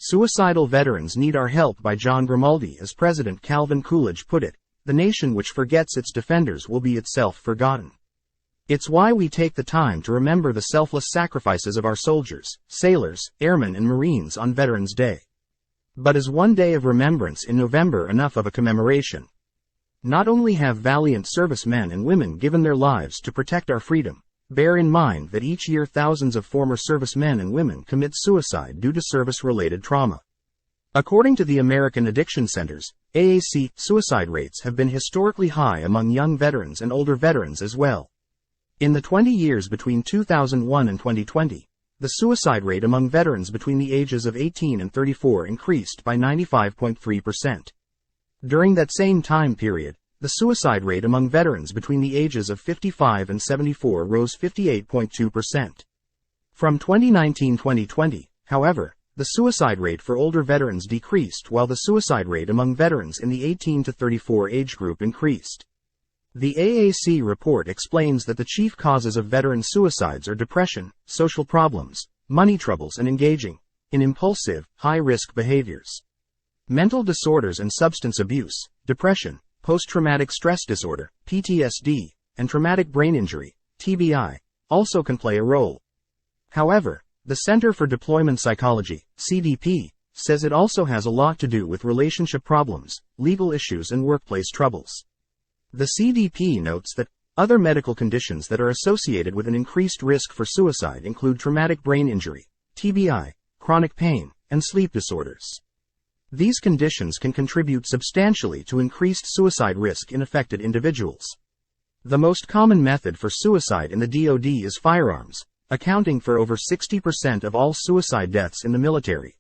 Suicidal Veterans Need Our Help by John Grimaldi. As President Calvin Coolidge put it, the nation which forgets its defenders will be itself forgotten. It's why we take the time to remember the selfless sacrifices of our soldiers, sailors, airmen and Marines on Veterans Day. But is one day of remembrance in November enough of a commemoration? Not only have valiant servicemen and women given their lives to protect our freedom, bear in mind that each year thousands of former servicemen and women commit suicide due to service-related trauma. According to the American Addiction Centers, AAC, suicide rates have been historically high among young veterans and older veterans as well. In the 20 years between 2001 and 2020, the suicide rate among veterans between the ages of 18 and 34 increased by 95.3%. During that same time period, the suicide rate among veterans between the ages of 55 and 74 rose 58.2%. From 2019-2020, however, the suicide rate for older veterans decreased while the suicide rate among veterans in the 18 to 34 age group increased. The AAC report explains that the chief causes of veteran suicides are depression, social problems, money troubles and engaging in impulsive, high-risk behaviors. Mental disorders and substance abuse, depression, post-traumatic stress disorder, PTSD, and traumatic brain injury, TBI, also can play a role. However, the Center for Deployment Psychology, CDP, says it also has a lot to do with relationship problems, legal issues and workplace troubles. The CDP notes that other medical conditions that are associated with an increased risk for suicide include traumatic brain injury, TBI, chronic pain, and sleep disorders. These conditions can contribute substantially to increased suicide risk in affected individuals. The most common method for suicide in the DoD is firearms, accounting for over 60% of all suicide deaths in the military.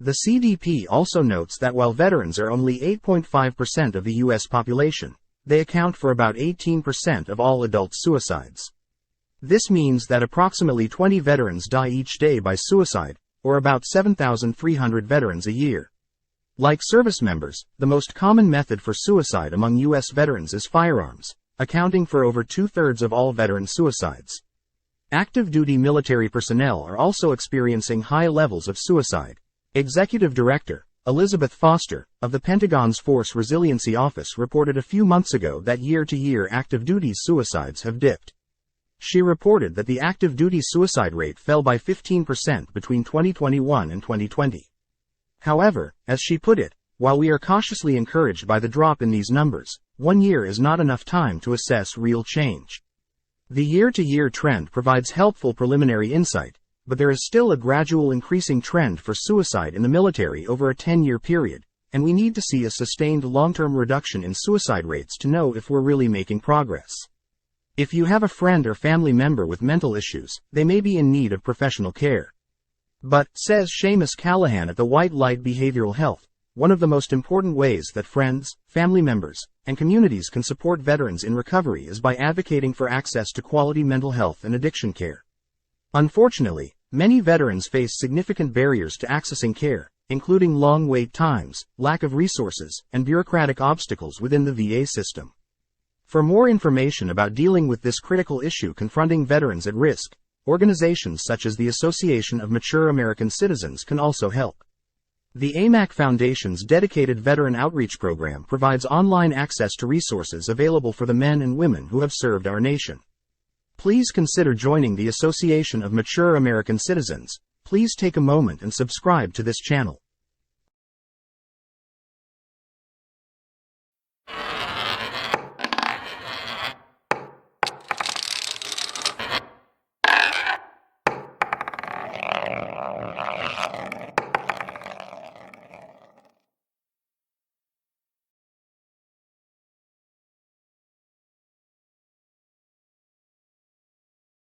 The CDP also notes that while veterans are only 8.5% of the U.S. population, they account for about 18% of all adult suicides. This means that approximately 20 veterans die each day by suicide, or about 7,300 veterans a year. Like service members, the most common method for suicide among U.S. veterans is firearms, accounting for over two-thirds of all veteran suicides. Active duty military personnel are also experiencing high levels of suicide. Executive Director Elizabeth Foster, of the Pentagon's Force Resiliency Office reported a few months ago that year-to-year active duty suicides have dipped. She reported that the active duty suicide rate fell by 15% between 2021 and 2020. However, as she put it, while we are cautiously encouraged by the drop in these numbers, 1 year is not enough time to assess real change. The year-to-year trend provides helpful preliminary insight, but there is still a gradual increasing trend for suicide in the military over a 10-year period, and we need to see a sustained long-term reduction in suicide rates to know if we're really making progress. If you have a friend or family member with mental issues, they may be in need of professional care. But, says Seamus Callahan at the White Light Behavioral Health, one of the most important ways that friends, family members, and communities can support veterans in recovery is by advocating for access to quality mental health and addiction care. Unfortunately, many veterans face significant barriers to accessing care, including long wait times, lack of resources, and bureaucratic obstacles within the VA system. For more information about dealing with this critical issue confronting veterans at risk, organizations such as the Association of Mature American Citizens can also help. The AMAC Foundation's dedicated veteran outreach program provides online access to resources available for the men and women who have served our nation. Please consider joining the Association of Mature American Citizens. Please take a moment and subscribe to this channel.